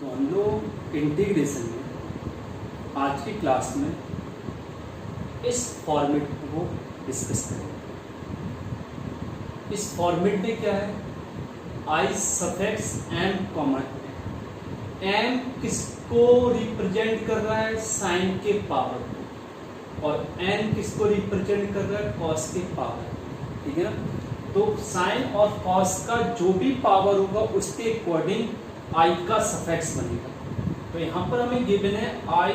तो हम लोग इंटीग्रेशन में आज की क्लास में इस फॉर्मेट को डिस्कस करेंगे। इस फॉर्मेट में क्या है, आई सफिक्स एम कॉमा एम किसको रिप्रेजेंट कर रहा है, साइन के पावर को, और एन किसको रिप्रेजेंट कर रहा है, कॉस के पावर। ठीक है ना। तो साइन और कॉस का जो भी पावर होगा उसके अकॉर्डिंग आई का सफिक्स बनेगा। तो यहाँ पर हमें गिवन है I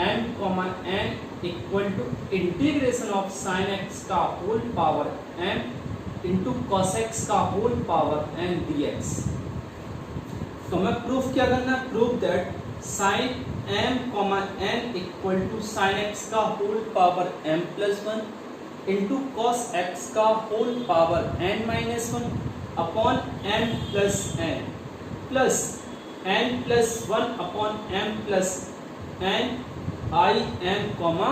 m comma n equal to integration of sine x का whole power m into cos x का whole power n d x. तो हमें प्रूफ क्या करना है, proof that sine m comma n equal to sine x का whole power m plus one into cos x का whole power n minus one upon m plus n plus n plus one upon m plus N आई m comma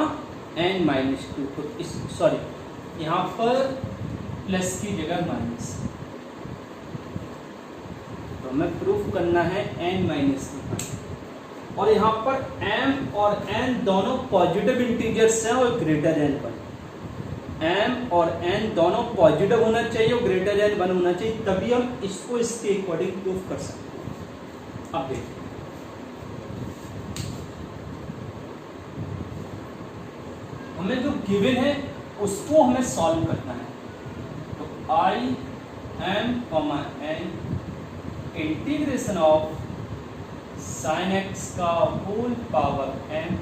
n minus two. तो इस यहाँ पर plus की जगह minus, तो हमें proof करना है एन माइनस टू। और यहाँ पर एम और एन दोनों पॉजिटिव इंटीजर्स हैं और ग्रेटर देन वन। एम और एन दोनों पॉजिटिव होना चाहिए और ग्रेटर देन वन होना चाहिए, तभी हम इसको इसके अकॉर्डिंग प्रूफ कर सकते हैं। अब देखिए, हमें जो गिवन है उसको हमें सॉल्व करना है। तो I m comma n integration of sine x का whole power m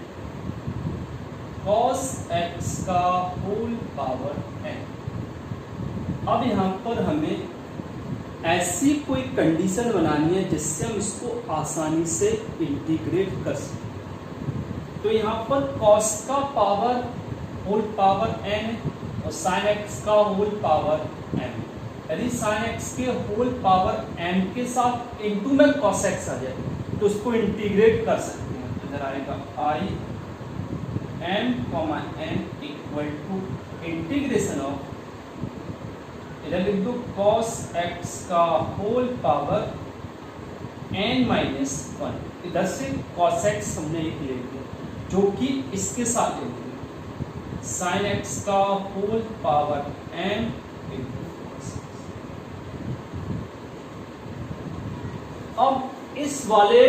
cos x का होल पावर एन। अब यहाँ पर हमें ऐसी कोई कंडीशन बनानी है जिससे हम इसको आसानी से इंटीग्रेट कर सकें। तो यहाँ पर कॉस का पावर होल पावर एन और साइन एक्स का होल पावर एम, यदि साइन एक्स के होल पावर एम के साथ इंटू में कॉस एक्स आ जाए तो उसको इंटीग्रेट कर सकते हैं। तो इधर आएगा I m comma n equal to integration of, इधर लिख दो कॉस एक्स का whole power n minus one. इधर से कॉस एक्स हमने एक ले लिया जो कि इसके साथ ले लिया साइन एक्स का whole power m into cos x. अब इस वाले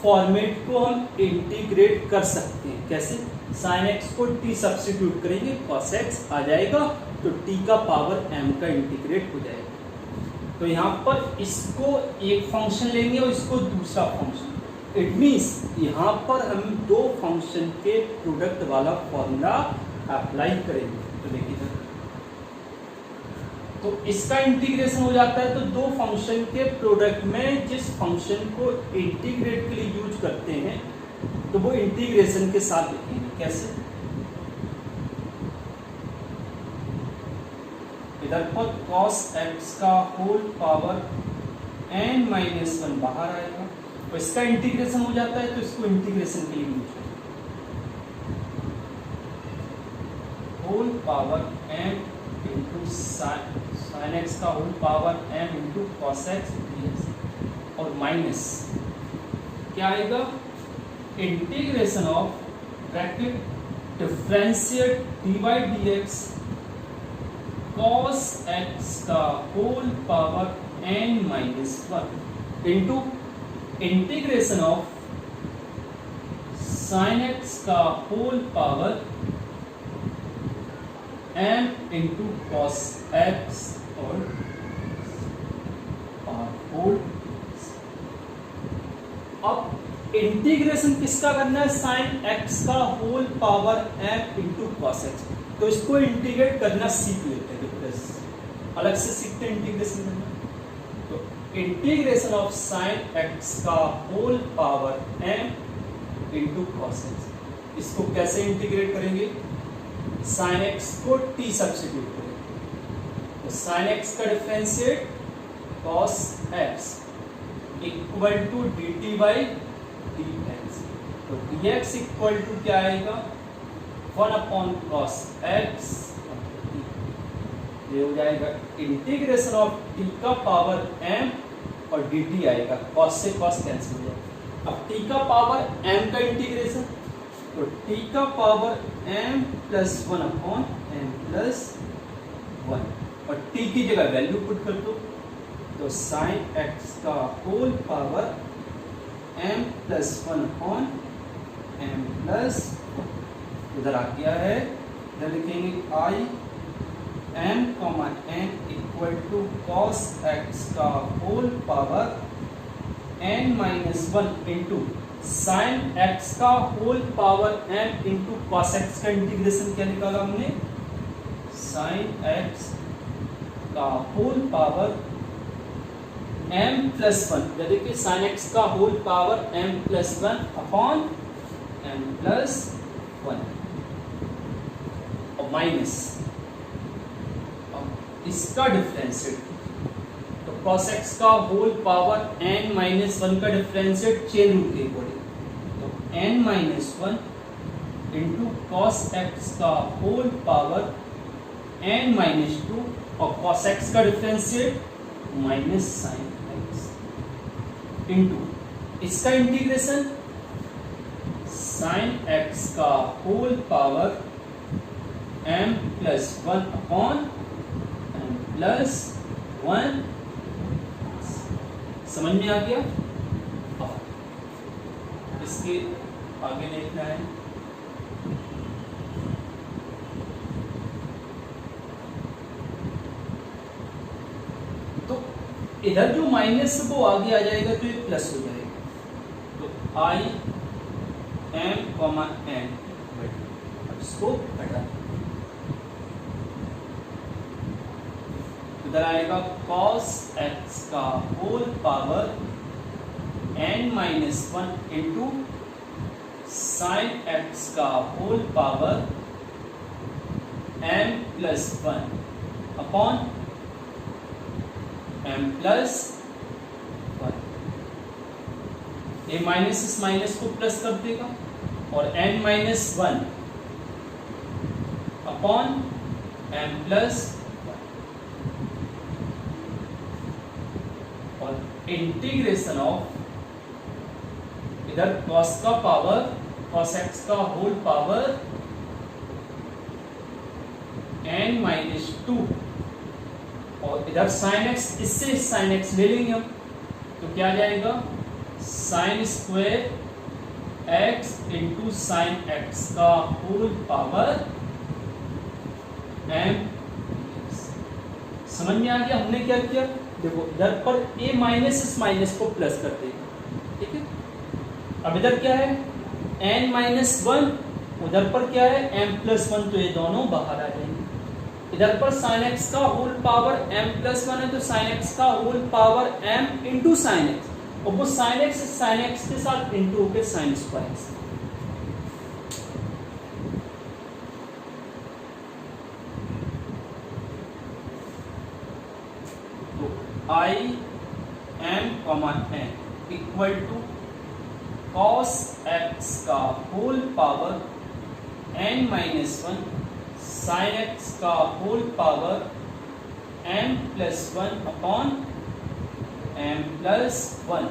फॉर्मेट को हम इंटीग्रेट कर सकते हैं। कैसे? साइन एक्स को टी सब्स्टिट्यूट करेंगे, कॉस एक्स आ जाएगा, तो टी का पावर एम का इंटीग्रेट हो जाएगा। तो यहाँ पर इसको एक फंक्शन लेंगे और इसको दूसरा फंक्शन। इट मीन्स यहाँ पर हम दो फंक्शन के प्रोडक्ट वाला फॉर्मूला अप्लाई करेंगे। तो देखिए, तो इसका इंटीग्रेशन हो जाता है। तो दो फंक्शन के प्रोडक्ट में जिस फंक्शन को इंटीग्रेट के लिए यूज करते हैं तो वो इंटीग्रेशन के साथ लिखेंगे। कैसे? इधर पर cos x का whole power n minus one बाहर आएगा, तो इसका इंटीग्रेशन हो जाता है। तो इसको इंटीग्रेशन के लिए यूज करेंगे whole power m into sine x का whole power m into cos x और माइनस क्या आएगा, integration of bracket differentiate d by d x cos x का whole power n minus one into integration of sine x का whole power m into cos x और whole. अब integration किसका करना है, साइन एक्स का whole power m into cos x. तो इसको इंटीग्रेट करना सीख लेते हैं, अलग से सीखते हैं इंटीग्रेशन करना। तो इंटीग्रेशन ऑफ साइन एक्स का whole power m into cos x, इसको कैसे इंटीग्रेट करेंगे, साइन एक्स को t सब्स्टिट्यूट करेंगे। तो साइन एक्स का differentiate cos x equal to d t by d x. तो डी एक्स इक्वल टू क्या आएगा, वन अपॉन कॉस एक्स, ये हो जाएगा इंटीग्रेशन ऑफ टी का पावर m और dt आएगा, कॉस से कॉस कैंसिल हो जाएगा। अब t का पावर m का इंटीग्रेशन, तो t का power m plus 1 upon m plus 1, और t की जगह वैल्यू पुट कर दो, तो साइन x का whole power m plus 1 upon m plus 1। इधर आ गया है, इधर लिखेंगे I m comma n equal to cos x का whole power n minus 1 into sine x का whole power m into cos x का इंटीग्रेशन क्या निकाला हमने, साइन x का होल पावर m प्लस 1, देखिए साइन x का whole power m plus 1 upon m plus 1 और माइनस इसका डिफरेंशिएट, तो cos x का होल पावर n माइनस 1 का डिफरेंशिएट चेन रूल के अकॉर्डिंग, तो n minus 1 into cos x का होल पावर n माइनस 2 और cos x का differentiate minus sine x into इसका इंटीग्रेशन साइन x का whole power m plus 1 upon plus 1, समझ में आ गया। इसके आगे देखना है, तो इधर जो माइनस वो आगे आ जाएगा तो ये प्लस हो जाएगा, तो आई एम कॉमा एन, अब इसको हटा, इधर आएगा cos x का whole power n minus 1 into sine x का whole power m plus 1 upon m plus 1। ये माइनस इस माइनस को प्लस कर देगा और n minus 1 upon m plus, integration of इधर cos का पावर cos x का होल पावर n माइनस 2 और इधर sin x, इससे sin x ले लेंगे हम, तो क्या आ जाएगा sign square x into sine x का होल पावर m। समझ में आ गया हमने क्या किया, देखो इधर पर a माइनस इस माइनस को प्लस कर देगा, ठीक है। अब इधर क्या है n माइनस 1, उधर पर क्या है m प्लस 1, तो ये दोनों बाहर आ जाएंगे। इधर पर साइन x का होल पावर m प्लस 1 है, तो साइन x का whole power m into sine x, और वो साइन x के साथ इंटू होकर sine square x। I m comma n equal to cos x का whole power n minus 1 sine x का whole power m plus 1 upon m plus 1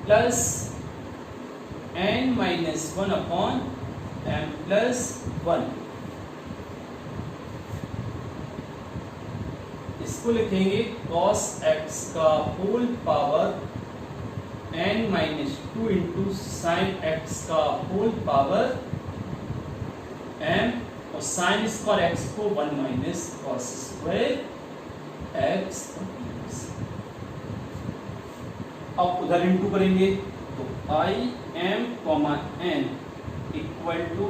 plus n minus 1 upon m plus 1। इसको लिखेंगे cos x का whole power n minus 2 into sine x का whole power m, और sine square x को 1 minus cos square x। अब उधर into करेंगे, तो I m comma n equal to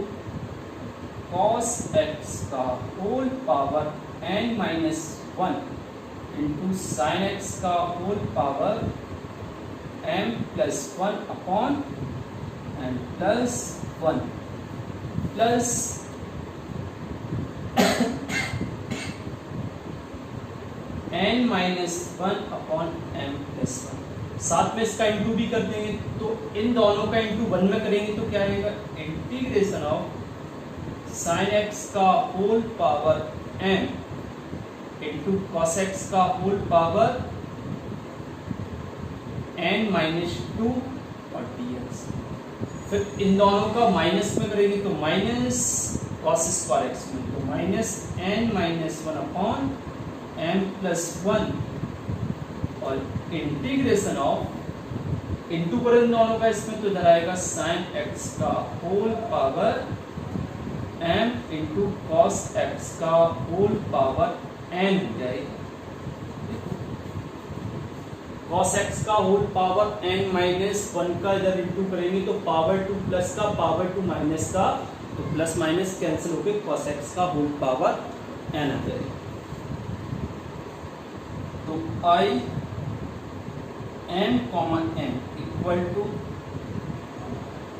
cos x का whole power n minus 1 into sine x का whole power m plus 1 upon m plus 1 plus n minus 1 upon m plus 1। साथ में इसका into भी कर देंगे, तो इन दोनों का इंटू 1 में करेंगे तो क्या आएगा, इंटीग्रेशन ऑफ साइन एक्स का whole power m into cos x का होल पावर n माइनस 2 और dx। फिर इन दोनों का माइनस में करेंगे तो माइनस cos स्क्वायर एक्स में, तो minus n minus 1 upon m plus 1 और इंटीग्रेशन ऑफ इंटू करें इन दोनों का इसमें, तो इधर आएगा साइन एक्स का whole power m into cos x का होल पावर n हो जाएगा। कॉस एक्स का होल पावर n माइनस 1 का इधर इंटू करेंगे तो पावर 2 प्लस का पावर 2 माइनस का, तो प्लस माइनस कैंसिल होकर कॉस एक्स का होल पावर n आ जाएगा। तो I m common n equal to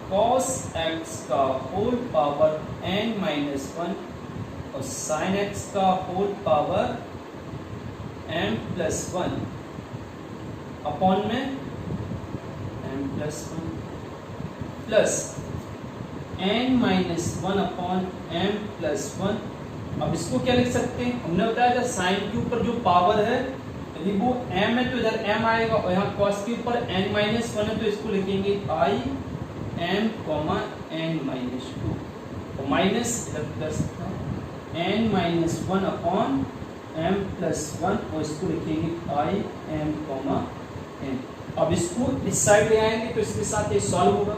cos x का होल पावर n माइनस 1 और sin x का whole power m plus 1 upon में m plus 1 plus n minus 1 upon m plus 1। अब इसको क्या लिख सकते हैं, हमने बताया था साइन के ऊपर जो पावर है यदि वो m है तो इधर m आएगा, और यहाँ cos के ऊपर n माइनस 1 है तो इसको लिखेंगे i m comma n minus 2 और माइनस इधर plus n minus 1 upon m plus 1 और इसको लिखेंगे i m कॉमा n। अब इसको इस साइड ले आएंगे तो इसके साथ ये सॉल्व होगा।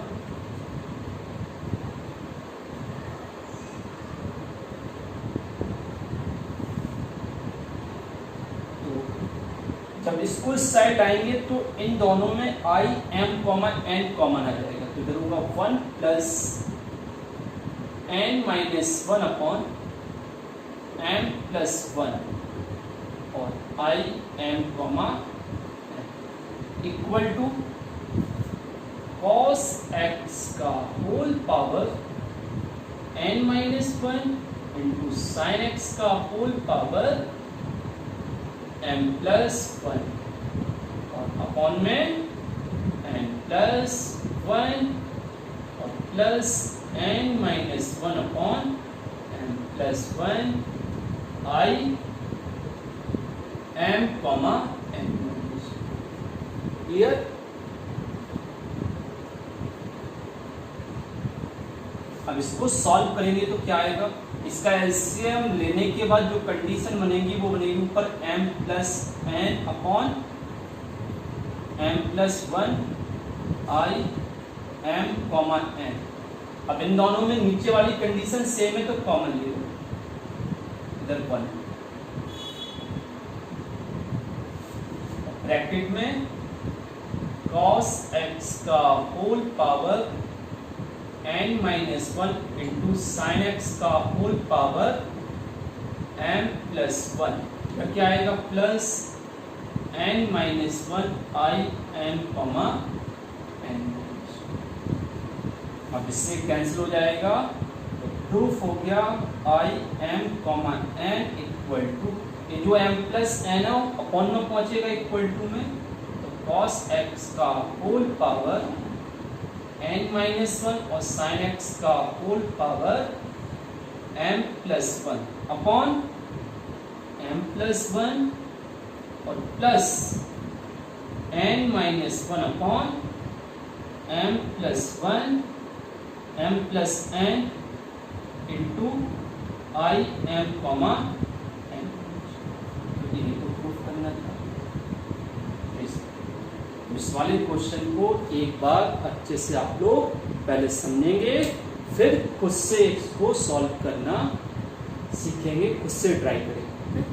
जब इसको इस साइड आएंगे तो इन दोनों में i m comma n common आ जाएगा, तो इधर होगा 1 plus n minus 1 upon m plus 1 और i m comma equal to cos x का whole power n minus 1 into sine x का होल पावर m प्लस 1 और अपॉन में n प्लस 1 और plus n minus 1 upon m plus 1 i m comma n। Clear. अब इसको solve करेंगे तो क्या आएगा, इसका एलसीएम लेने के बाद जो कंडीशन बनेगी वो बनेगी ऊपर m plus n upon m plus 1 i m comma n। अब इन दोनों में नीचे वाली कंडीशन सेम है तो कॉमन ले लो, इधर 1 ब्रैकेट में cos x का whole power n minus 1 into sine x का होल पावर m प्लस 1 क्या आएगा plus n minus 1 i m comma n। अब इससे कैंसिल हो जाएगा तो प्रूफ हो गया i m comma n equal to ये जो m प्लस n है अपॉन में पहुंचेगा इक्वल टू में, तो cos x का होल पावर n माइनस 1 और sin x का whole power m plus 1 upon m plus 1 और plus n minus 1 upon m plus 1 m plus n into i m comma n। यही तो proof करना था। इस वाले क्वेश्चन को एक बार अच्छे से आप लोग पहले समझेंगे, फिर खुद से इसको सॉल्व करना सीखेंगे, खुद से ट्राई करेंगे।